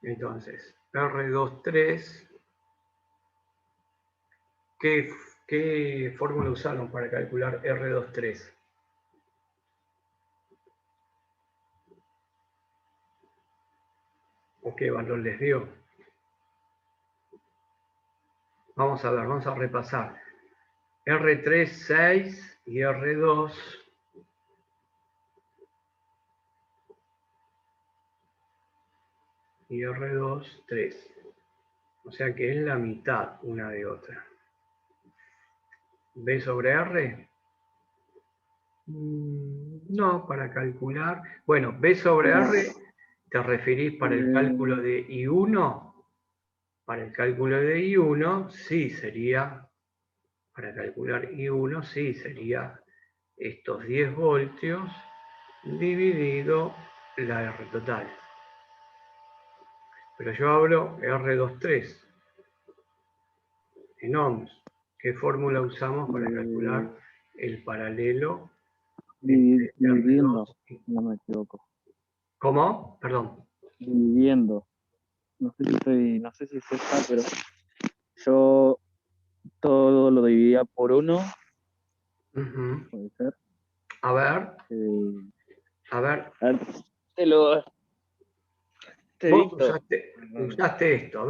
Entonces, R23, ¿qué fórmula usaron para calcular R23? ¿O qué valor les dio? Vamos a ver, vamos a repasar. R3, 6 y R2, y R2, 3. O sea que es la mitad una de otra. ¿B sobre R? No, para calcular. Bueno, B sobre R, ¿te referís para el cálculo de I1? Para el cálculo de I1, sí sería, para calcular I1, sí sería estos 10 voltios dividido la R total. Pero yo hablo R23 en ohms. ¿Qué fórmula usamos para calcular el paralelo entre Dividiendo, R2 y... no me equivoco. ¿Cómo? Perdón. Dividiendo. No sé si es esta, pero yo todo lo dividía por 1. Puede ser. A ver. A ver. Vos usaste esto.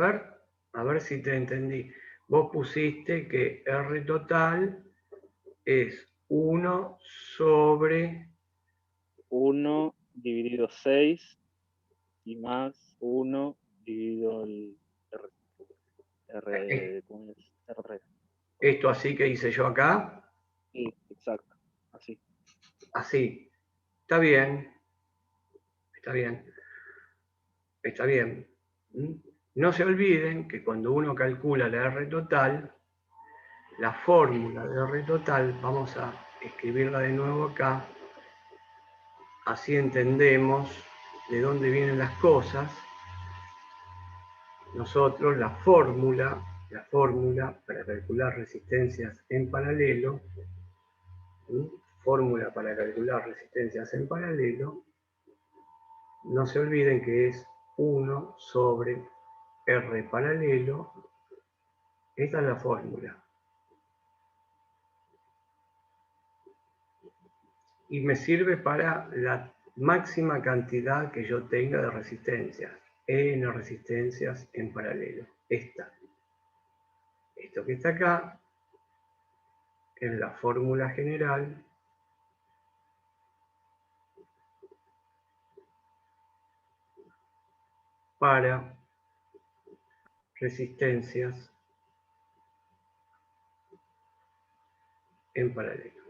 A ver si te entendí. Vos pusiste que R total es 1 sobre 1 dividido 6 y más 1 dividido el R3. Esto así que hice yo acá. Sí, exacto. Así. Así. Está bien. Está bien. Está bien. No se olviden que cuando uno calcula la R total, la fórmula de R total, vamos a escribirla de nuevo acá, así entendemos de dónde vienen las cosas. Nosotros la fórmula para calcular resistencias en paralelo, fórmula para calcular resistencias en paralelo, no se olviden que es 1 sobre R paralelo. Esta es la fórmula. Y me sirve para la máxima cantidad que yo tenga de resistencias, N resistencias en paralelo. Esta. Esto que está acá es la fórmula general para resistencias en paralelo.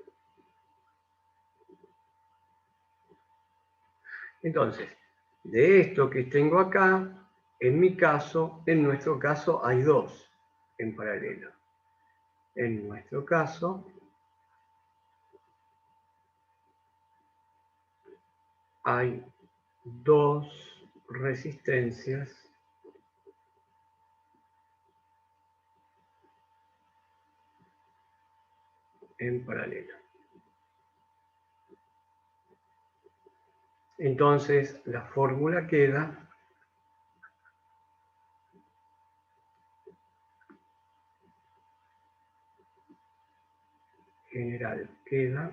Entonces, de esto que tengo acá, en mi caso, en nuestro caso, hay dos en paralelo. En nuestro caso, hay dos resistencias en paralelo. Entonces, la fórmula queda general, queda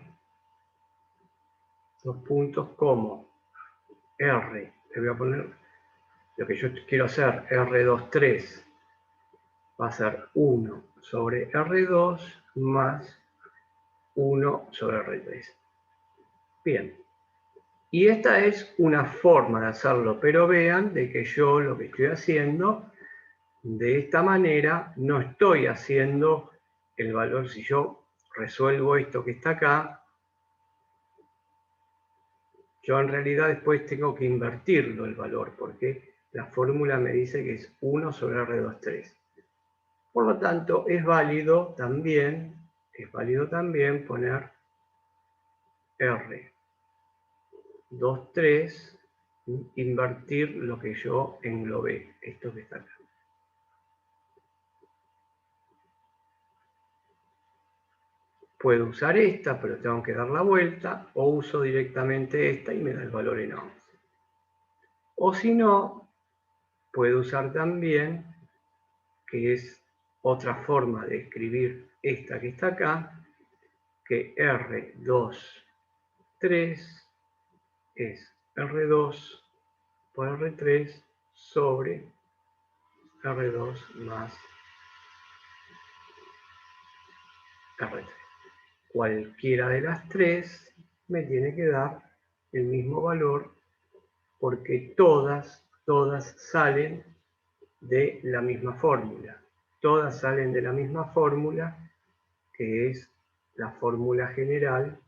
dos puntos como R, le voy a poner lo que yo quiero hacer, R23 va a ser 1 sobre R2 más 1 sobre R3. Bien, y esta es una forma de hacerlo, pero vean de que yo lo que estoy haciendo de esta manera no estoy haciendo el valor. Si yo resuelvo esto que está acá, yo en realidad después tengo que invertirlo el valor, porque la fórmula me dice que es 1 sobre R23. Por lo tanto, es válido también poner R23, invertir lo que yo englobé, esto que está acá. Puedo usar esta, pero tengo que dar la vuelta, o uso directamente esta y me da el valor en ohms. O si no, puedo usar también, que es otra forma de escribir esta que está acá, que R2, 3 es R2 por R3 sobre R2 más R3. Cualquiera de las tres me tiene que dar el mismo valor porque todas salen de la misma fórmula. Todas salen de la misma fórmula, que es la fórmula general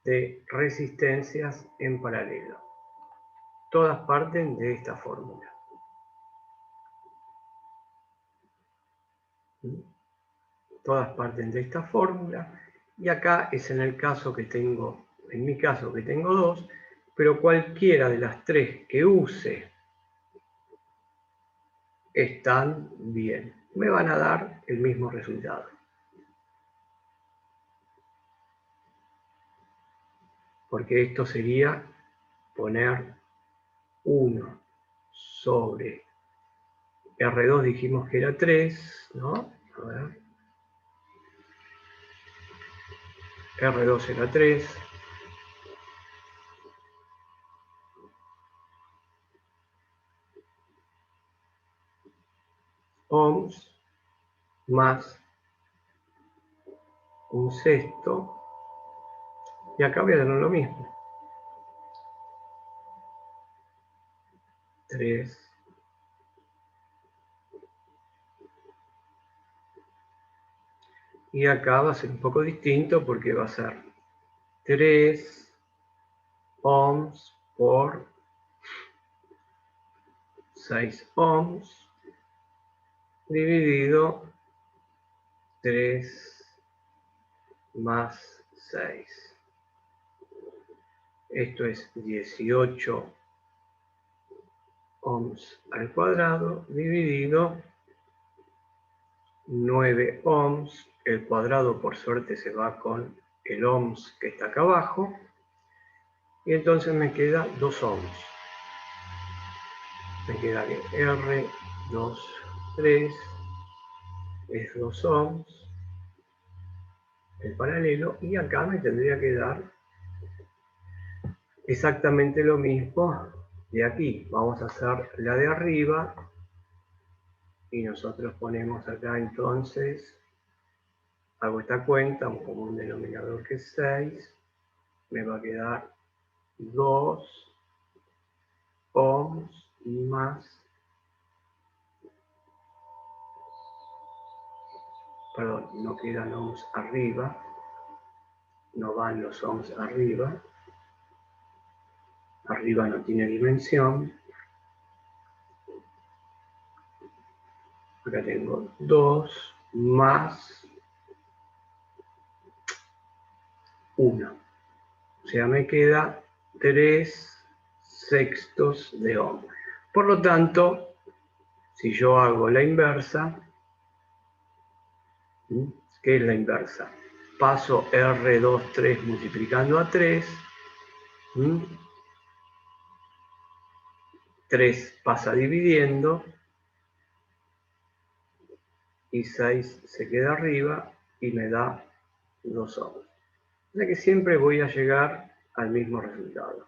de resistencias en paralelo. Todas parten de esta fórmula. Todas parten de esta fórmula. Y acá es en el caso que tengo, en mi caso que tengo dos, pero cualquiera de las tres que use están bien. Me van a dar el mismo resultado. Porque esto sería poner 1 sobre R2, dijimos que era 3, ¿no? A ver. R2 era 3. Ohms más un sexto. Y acá voy a tener lo mismo. 3. Y acá va a ser un poco distinto porque va a ser 3 ohms por 6 ohms dividido 3 más 6. Esto es 18 ohms al cuadrado dividido 9 ohms. El cuadrado por suerte se va con el ohms que está acá abajo. Y entonces me queda 2 ohms. Me queda que R2, 3 es 2 ohms. El paralelo. Y acá me tendría que dar exactamente lo mismo de aquí. Vamos a hacer la de arriba. Y nosotros ponemos acá entonces, hago esta cuenta, como un denominador que es 6. Me va a quedar 2 ohms más, perdón, no quedan ohms arriba, no van los ohms arriba, arriba no tiene dimensión. Acá tengo 2 más 1. O sea, me queda 3 sextos de ohm. Por lo tanto, si yo hago la inversa, ¿qué es la inversa? Paso R2, 3 multiplicando a 3. 3 pasa dividiendo. Y 6 se queda arriba y me da 2 ohms. O sea que siempre voy a llegar al mismo resultado.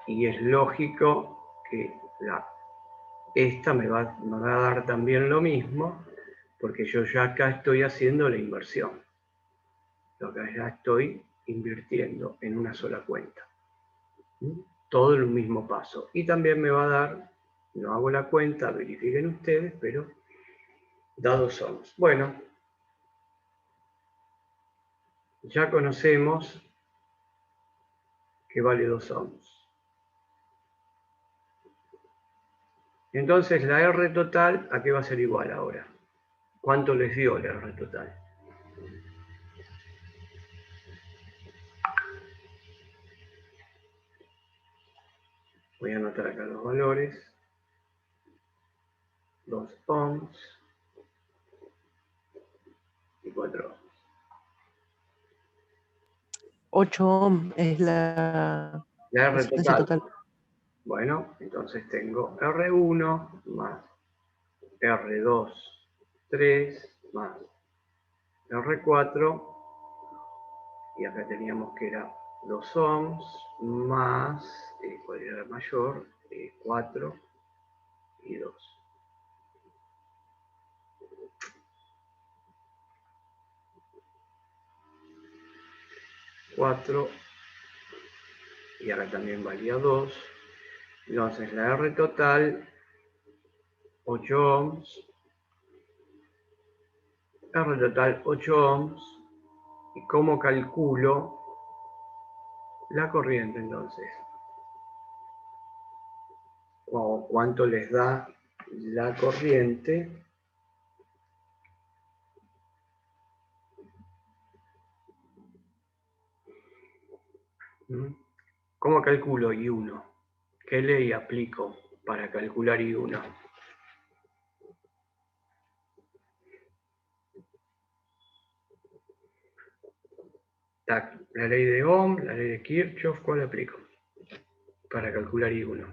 Y es lógico que esta me va a dar también lo mismo, porque yo ya acá estoy haciendo la inversión. Yo acá ya estoy invirtiendo en una sola cuenta. Todo el mismo paso. Y también me va a dar, no hago la cuenta, verifiquen ustedes, pero da 2 ohms. Bueno, ya conocemos que vale 2 ohms. Entonces la R total, ¿a qué va a ser igual ahora? ¿Cuánto les dio la R total? Voy a anotar acá los valores. 2 ohms y 4 ohms. 8 ohms es la La R resistencia total. total. Bueno, entonces tengo R1 más R2, 3 más R4. Y acá teníamos que era 2 ohms más, ¿cuál era la mayor? 4 y 2. 4 y acá también valía 2. Entonces la R total, 8 ohms. R total 8 ohms. ¿Y cómo calculo la corriente entonces? ¿O cuánto les da la corriente? ¿Cómo calculo I1? ¿Qué ley aplico para calcular I1? La ley de Ohm, la ley de Kirchhoff, ¿cuál aplico para calcular I1?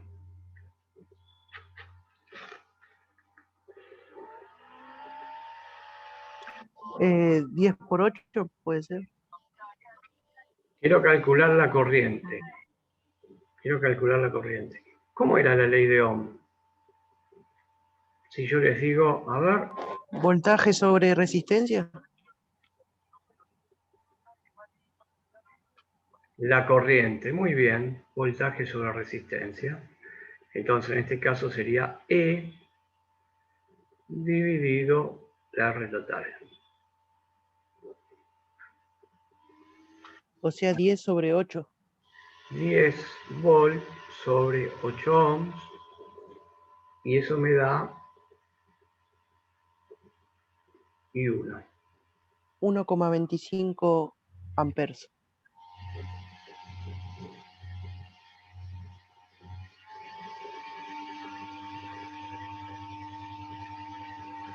Eh, 10 por 8 puede ser. Quiero calcular la corriente. Quiero calcular la corriente. ¿Cómo era la ley de Ohm? Si yo les digo, a ver, Voltaje sobre resistencia. la corriente, muy bien, voltaje sobre resistencia. Entonces en este caso sería E dividido la R total. O sea, 10 sobre 8. 10 volts sobre 8 ohms. Y eso me da I1. 1,25 amperes.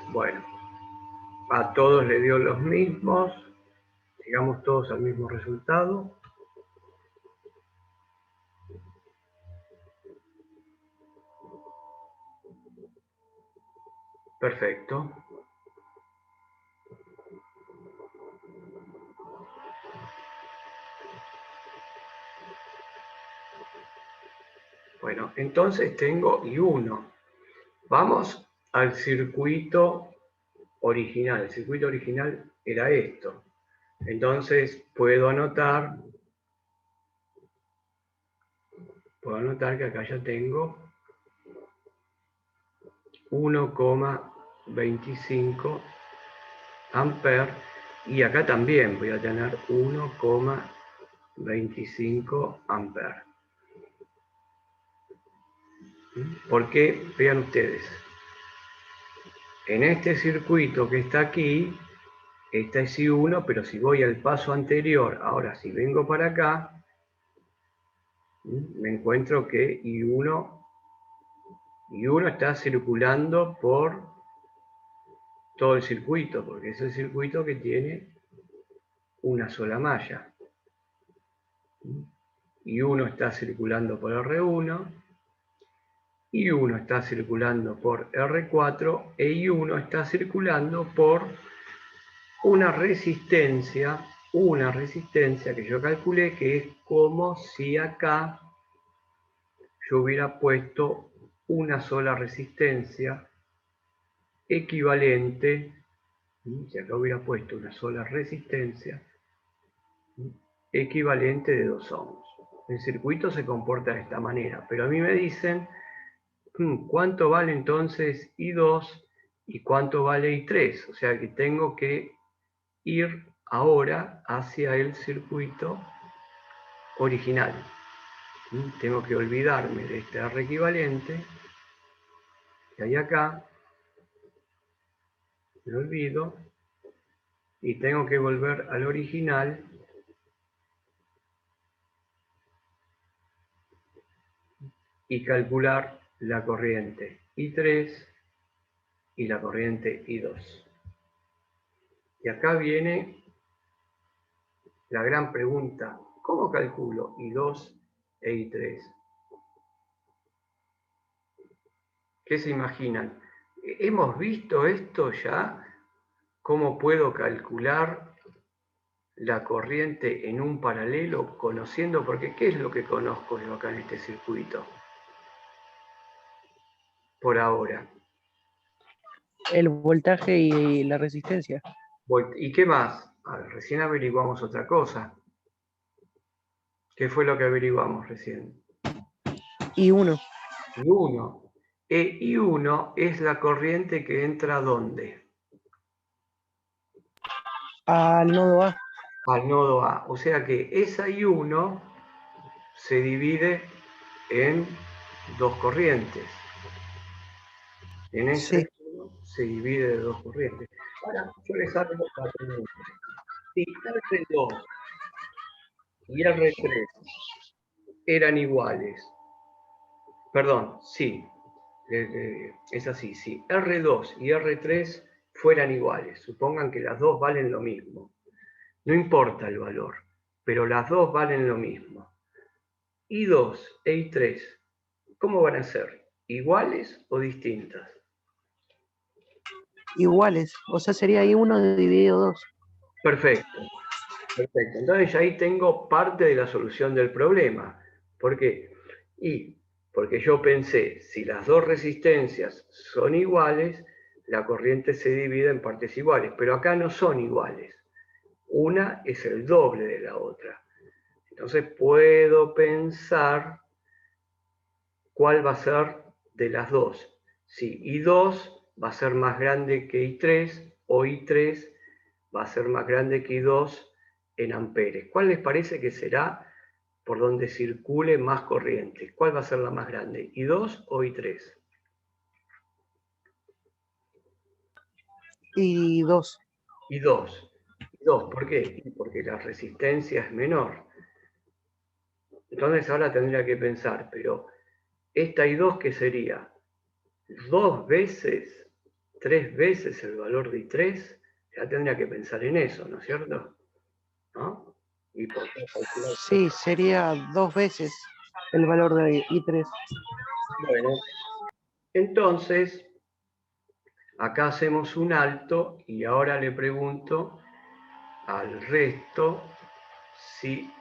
Bueno, a todos le dio los mismos. Llegamos todos al mismo resultado. Perfecto. Bueno, entonces tengo I1. Vamos al circuito original. El circuito original era esto. Entonces puedo anotar que acá ya tengo 1,25 amperes y acá también voy a tener 1,25 amperes. Porque, vean ustedes, en este circuito que está aquí, esta es I1, pero si voy al paso anterior, ahora si vengo para acá, me encuentro que I1 está circulando por todo el circuito, porque es el circuito que tiene una sola malla. I1 está circulando por R1, I1 está circulando por R4 e I1 está circulando por una resistencia que yo calculé que es como si acá yo hubiera puesto una sola resistencia equivalente, si acá hubiera puesto una sola resistencia equivalente de 2 ohms. El circuito se comporta de esta manera, pero a mí me dicen ¿cuánto vale entonces I2 y cuánto vale I3? O sea que tengo que ir ahora hacia el circuito original. Tengo que olvidarme de este R equivalente que hay acá, me olvido, y tengo que volver al original y calcular la corriente I3 y la corriente I2. Y acá viene la gran pregunta, ¿cómo calculo I2 e I3. ¿Qué se imaginan? ¿Hemos visto esto ya? ¿Cómo puedo calcular la corriente en un paralelo conociendo? Porque ¿qué es lo que conozco yo acá en este circuito? Por ahora. El voltaje y la resistencia. ¿Y qué más? A ver, recién averiguamos otra cosa. ¿Qué fue lo que averiguamos recién? I1. I1. I1 es la corriente que entra ¿dónde? Al nodo A. Al nodo A. O sea que esa I1 se divide en dos corrientes. En esa Sí. I1 se divide de dos corrientes. Ahora, yo les hago la pregunta. Si R2 y R3 eran iguales, perdón, sí, es así, si R2 y R3 fueran iguales, supongan que las dos valen lo mismo, no importa el valor, pero las dos valen lo mismo. I2 e I3, ¿cómo van a ser? ¿Iguales o distintas? Iguales. O sea, sería I1 dividido 2. Perfecto, perfecto. Entonces ya ahí tengo parte de la solución del problema. ¿Por qué? Porque yo pensé, si las dos resistencias son iguales, la corriente se divide en partes iguales, pero acá no son iguales. Una es el doble de la otra. Entonces puedo pensar cuál va a ser de las dos. Si I2 va a ser más grande que I3 o I3 va a ser más grande que I2 en amperes. ¿Cuál les parece que será por donde circule más corriente? ¿Cuál va a ser la más grande? ¿I2 o I3? I2. I2. I2, ¿por qué? Porque la resistencia es menor. Entonces ahora tendría que pensar, pero esta I2, ¿qué sería? ¿2 veces, 3 veces el valor de I3? Ya tendría que pensar en eso, ¿no es cierto? ¿No? Y por qué calcular. Sí, sería 2 veces el valor de I3. Bueno, entonces acá hacemos un alto y ahora le pregunto al resto si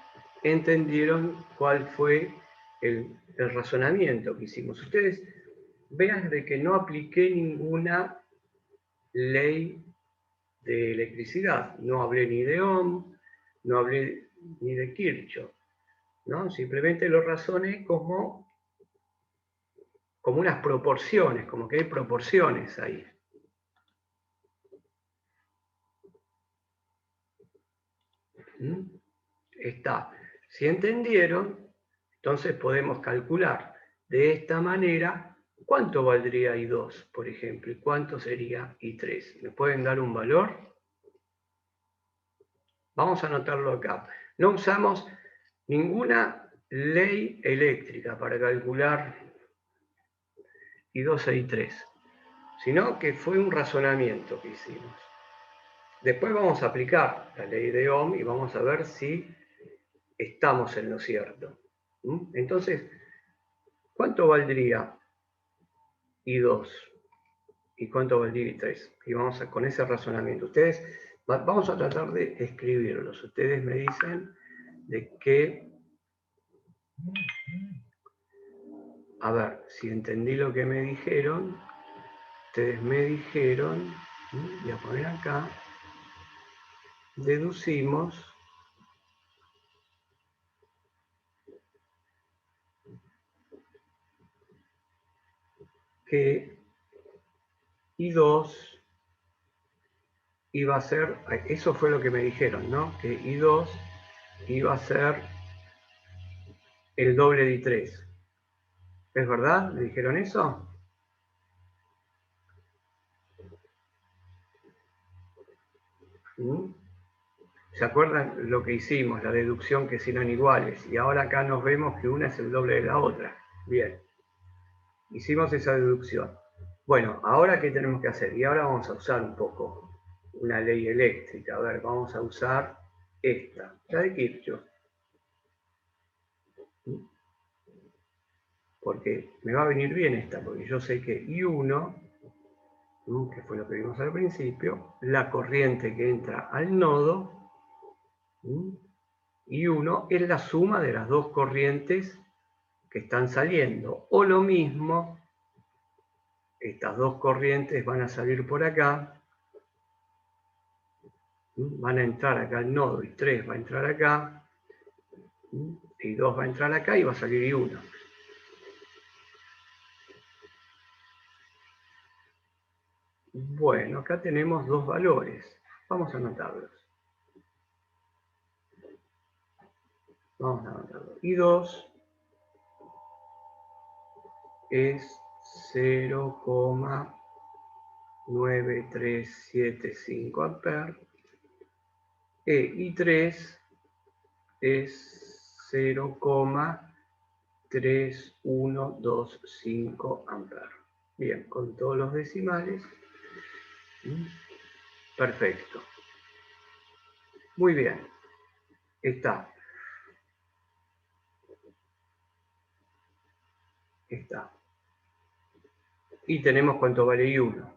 entendieron cuál fue el razonamiento que hicimos. Ustedes vean de que no apliqué ninguna ley de electricidad, no hablé ni de Ohm, no hablé ni de Kirchhoff, ¿no? Simplemente lo razoné como unas proporciones, como que hay proporciones ahí. ¿Mm? Está. Si entendieron, entonces podemos calcular de esta manera cuánto valdría I2, por ejemplo, y cuánto sería I3. ¿Me pueden dar un valor? Vamos a anotarlo acá. No usamos ninguna ley eléctrica para calcular I2 e I3, sino que fue un razonamiento que hicimos. Después vamos a aplicar la ley de Ohm y vamos a ver si estamos en lo cierto. Entonces, ¿cuánto valdría I2? ¿Y cuánto valdría I3? Y vamos con ese razonamiento. Ustedes, vamos a tratar de escribirlos. Ustedes me dicen de qué. A ver, si entendí lo que me dijeron, ustedes me dijeron, voy a poner acá, deducimos que I2 iba a ser, eso fue lo que me dijeron, ¿no? Que I2 iba a ser el doble de I3. ¿Es verdad? ¿Me dijeron eso? ¿Se acuerdan lo que hicimos? La deducción que si eran iguales. Y ahora acá nos vemos que una es el doble de la otra. Bien. Hicimos esa deducción. Bueno, ahora ¿qué tenemos que hacer? Y ahora vamos a usar un poco una ley eléctrica. A ver, vamos a usar esta, la de Kirchhoff. porque me va a venir bien esta, porque yo sé que I1, que fue lo que vimos al principio, la corriente que entra al nodo, I1 es la suma de las dos corrientes que están saliendo, o lo mismo, estas dos corrientes van a salir por acá, van a entrar acá al nodo, y 3 va a entrar acá, y 2 va a entrar acá y va a salir I1. Bueno, acá tenemos dos valores. Vamos a anotarlos. Vamos a anotarlos. I2 es 0,9375 amperes. I3 es 0,3125 amperes. Bien, con todos los decimales. Perfecto. Muy bien. Está. Y tenemos cuánto vale I1.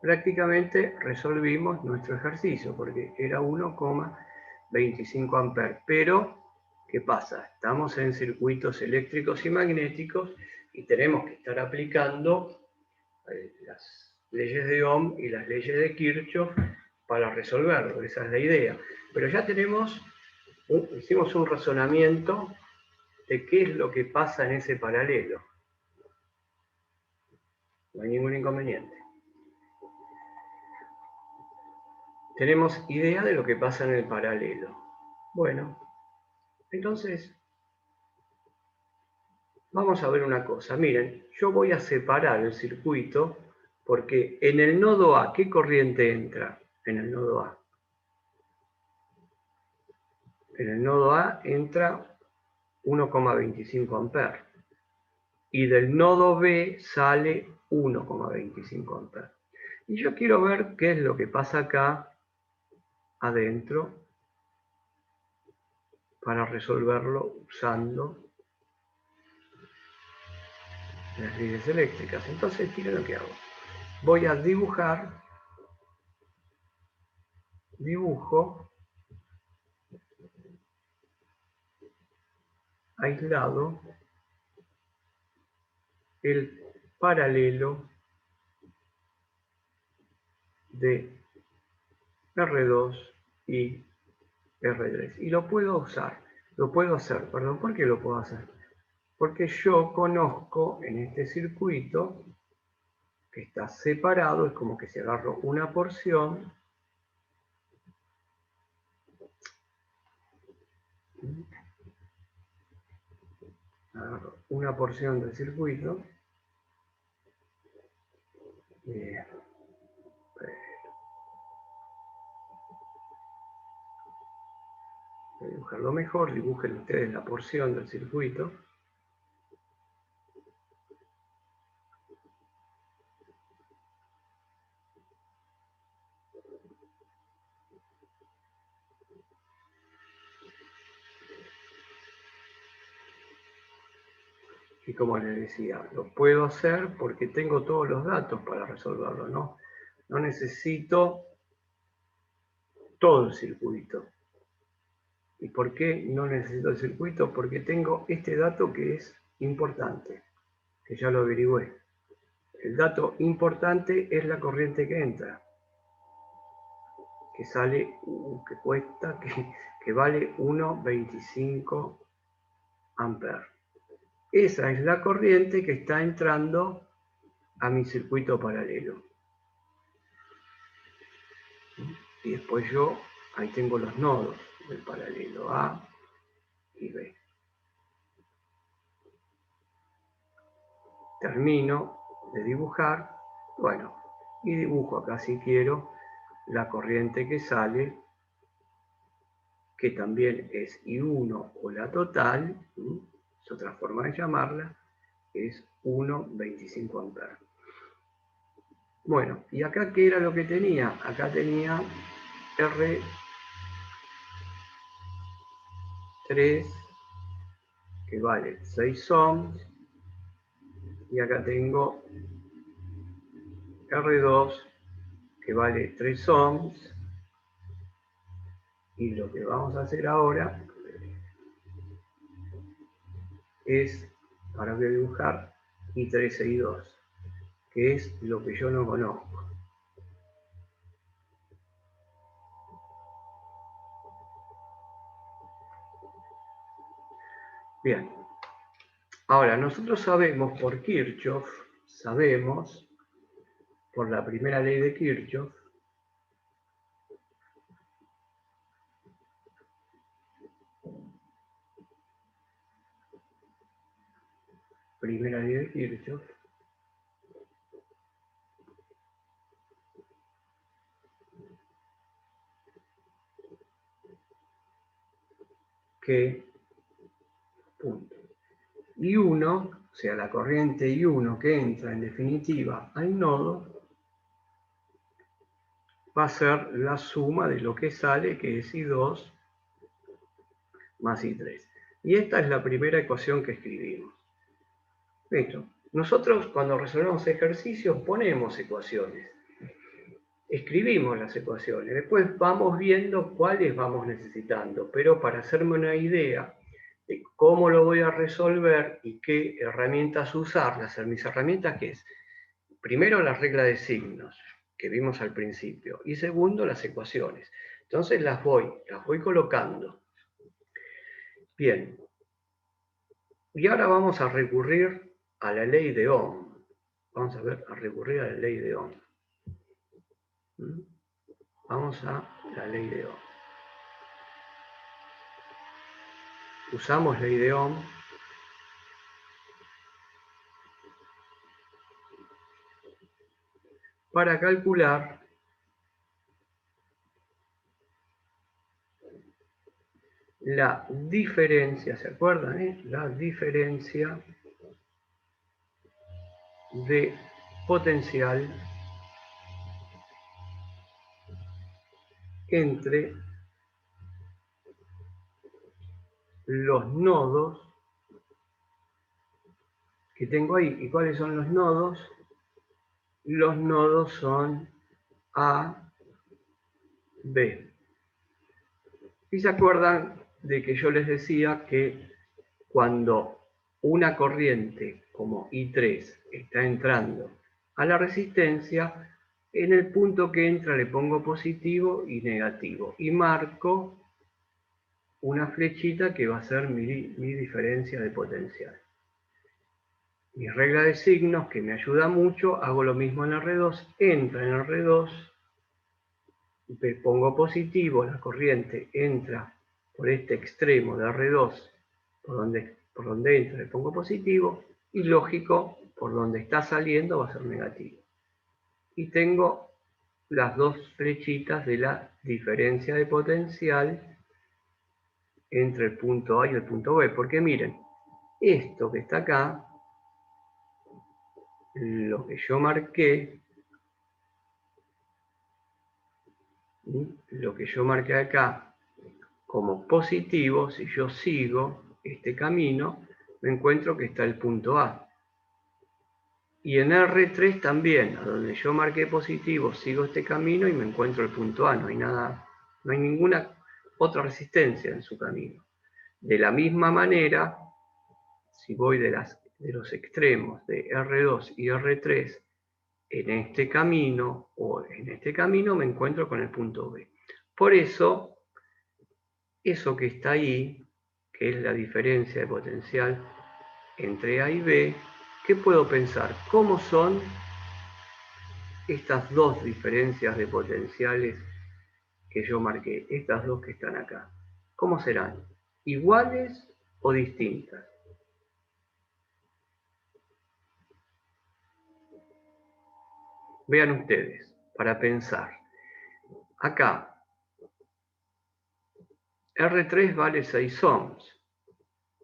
Prácticamente resolvimos nuestro ejercicio porque era 1,25 amperes. Pero, ¿qué pasa? Estamos en circuitos eléctricos y magnéticos y tenemos que estar aplicando las leyes de Ohm y las leyes de Kirchhoff para resolverlo. Esa es la idea. Pero ya hicimos un razonamiento de qué es lo que pasa en ese paralelo. No hay ningún inconveniente. Tenemos idea de lo que pasa en el paralelo. Bueno, entonces, vamos a ver una cosa. Miren, yo voy a separar el circuito porque en el nodo A, ¿qué corriente entra en el nodo A? En el nodo A entra 1,25 amperes. Y del nodo B sale 1,25 amperes. Y yo quiero ver qué es lo que pasa acá adentro para resolverlo usando las leyes eléctricas. Entonces, miren lo que hago. Voy a dibujo aislado el paralelo de R2 y R3. Y lo puedo hacer, perdón, ¿por qué lo puedo hacer? Porque yo conozco en este circuito que está separado, es como que si agarro una porción, del circuito, bien, voy a dibujarlo mejor, dibujen ustedes la porción del circuito. Y como les decía, lo puedo hacer porque tengo todos los datos para resolverlo, ¿no? No necesito todo el circuito. ¿Y por qué no necesito el circuito? Porque tengo este dato que es importante, que ya lo averigüé. El dato importante es la corriente que entra, que sale, que cuesta, que vale 1,25 amperes. Esa es la corriente que está entrando a mi circuito paralelo. Y después yo, ahí tengo los nodos del paralelo A y B. Termino de dibujar, bueno, y dibujo acá si quiero la corriente que sale, que también es I1 o la total, es otra forma de llamarla, es 1,25 amperes. Bueno, y acá ¿qué era lo que tenía? Acá tenía R3, que vale 6 ohms, Y acá tengo R2 que vale 3 ohms. Y lo que vamos a hacer ahora es, ahora voy a dibujar I3 e I2, que es lo que yo no conozco. Bien, ahora nosotros sabemos por Kirchhoff, sabemos por la primera ley de Kirchhoff, primera ley de Kirchhoff, que punto. I1, o sea, la corriente I1 que entra en definitiva al nodo, va a ser la suma de lo que sale, que es I2 más I3. Y esta es la primera ecuación que escribimos. Listo. Nosotros cuando resolvemos ejercicios ponemos ecuaciones. Escribimos las ecuaciones. Después vamos viendo cuáles vamos necesitando. Pero para hacerme una idea de cómo lo voy a resolver y qué herramientas usar, mis herramientas, ¿qué es? Primero, la regla de signos, que vimos al principio. Y segundo, las ecuaciones. Entonces las voy colocando. Bien. Y ahora vamos a recurrir a la ley de Ohm. Vamos a recurrir a la ley de Ohm. Vamos a la ley de Ohm. Usamos ley de Ohm para calcular la diferencia, ¿se acuerdan? La diferencia de potencial entre los nodos que tengo ahí. ¿Y cuáles son los nodos? Los nodos son A, B. ¿Y se acuerdan de que yo les decía que cuando una corriente como I3 está entrando a la resistencia, en el punto que entra le pongo positivo y negativo y marco una flechita que va a ser mi diferencia de potencial? Mi regla de signos, que me ayuda mucho, hago lo mismo en R2, entra en R2, le pongo positivo, la corriente entra por este extremo de R2, por donde entra le pongo positivo, y lógico, por donde está saliendo va a ser negativo. Y tengo las dos flechitas de la diferencia de potencial entre el punto A y el punto B, porque miren, esto que está acá, lo que yo marqué acá como positivo, si yo sigo este camino, me encuentro que está el punto A. Y en R3 también, a donde yo marqué positivo, sigo este camino y me encuentro el punto A. No hay ninguna otra resistencia en su camino. De la misma manera, si voy de los extremos de R2 y R3, en este camino me encuentro con el punto B. Por eso, eso que está ahí, que es la diferencia de potencial entre A y B, ¿qué puedo pensar? ¿Cómo son estas dos diferencias de potenciales que yo marqué? Estas dos que están acá. ¿Cómo serán? ¿Iguales o distintas? Vean ustedes, para pensar. Acá, R3 vale 6 ohms,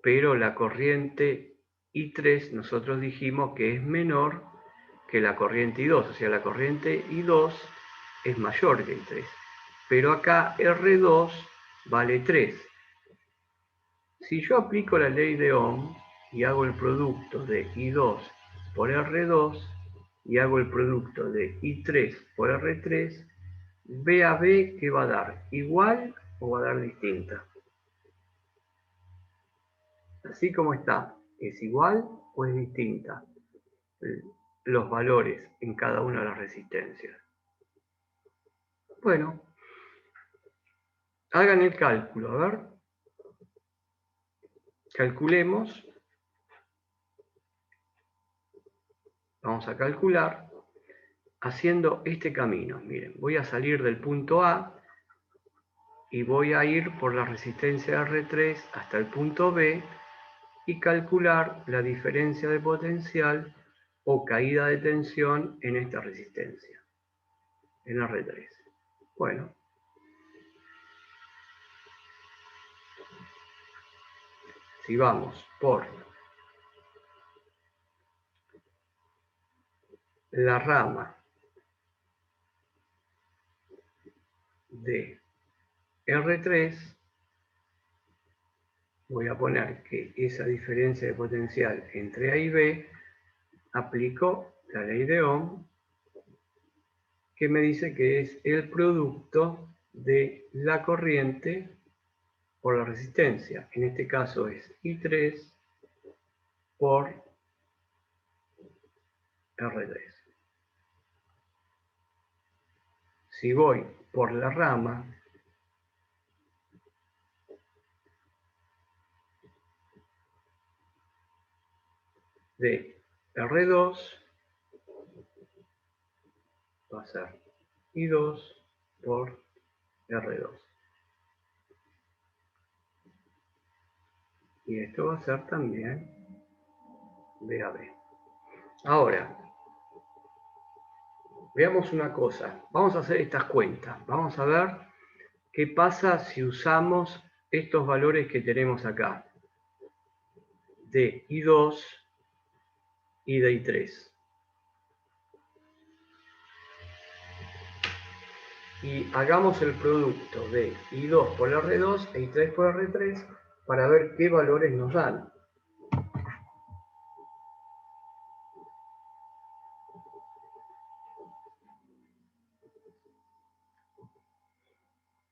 pero la corriente I3 nosotros dijimos que es menor que la corriente I2, o sea, la corriente I2 es mayor que I3, pero acá R2 vale 3. Si yo aplico la ley de Ohm y hago el producto de I2 por R2 y hago el producto de I3 por R3, B a B, ¿qué va a dar? ¿Igual o va a dar distinta? Así como está, ¿es igual o es distinta? Los valores en cada una de las resistencias. Bueno, hagan el cálculo, a ver. Calculemos. Vamos a calcular haciendo este camino. Miren, voy a salir del punto A y voy a ir por la resistencia R3 hasta el punto B y calcular la diferencia de potencial o caída de tensión en esta resistencia, en R3. Bueno, si vamos por la rama de R3, voy a poner que esa diferencia de potencial entre A y B aplico la ley de Ohm, que me dice que es el producto de la corriente por la resistencia. En este caso es I3 por R3. Si voy por la rama de R2, va a ser I2 por R2. Y esto va a ser también B a B. Ahora, veamos una cosa. Vamos a hacer estas cuentas. Vamos a ver qué pasa si usamos estos valores que tenemos acá. De I2 y de I3. Y hagamos el producto de I2 por R2 e I3 por R3 para ver qué valores nos dan.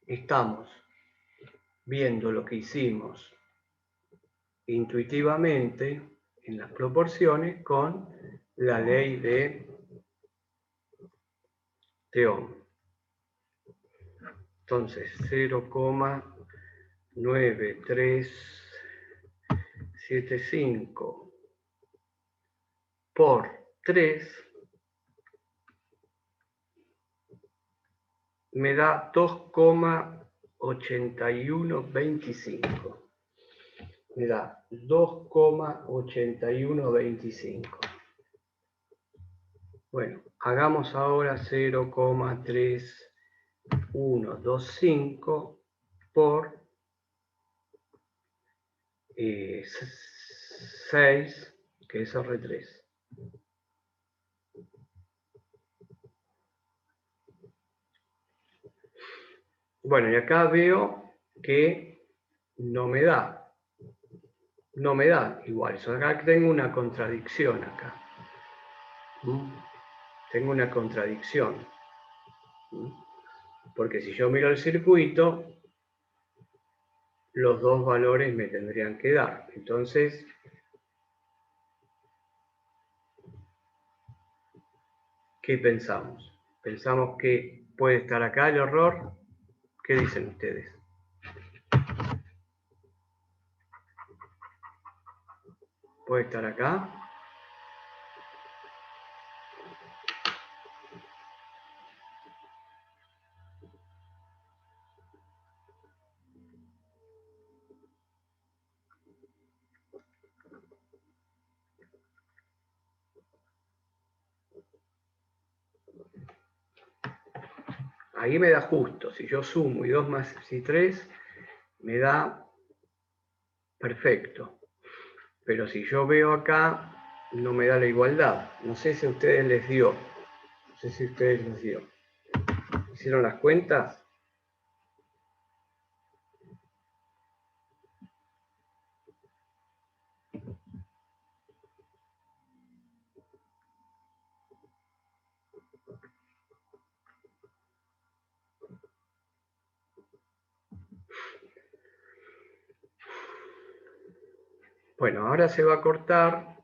Estamos viendo lo que hicimos intuitivamente en las proporciones con la ley de Ohm. Entonces, 0,9375 por 3 me da 2,8125. Me da 2,8125. Bueno, hagamos ahora 0,3125 por 6, que es R3. Bueno, y acá veo que no me da. No me da igual. Acá tengo una contradicción acá. Tengo una contradicción. Porque si yo miro el circuito, los dos valores me tendrían que dar. Entonces, ¿qué pensamos? ¿Pensamos que puede estar acá el error? ¿Qué dicen ustedes? ¿Puede estar acá? Ahí me da justo. Si yo sumo y 2 más y 3, me da perfecto. Pero si yo veo acá, no me da la igualdad. No sé si a ustedes les dio. No sé si a ustedes les dio. ¿Hicieron las cuentas? Bueno, ahora se va a cortar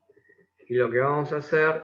y lo que vamos a hacer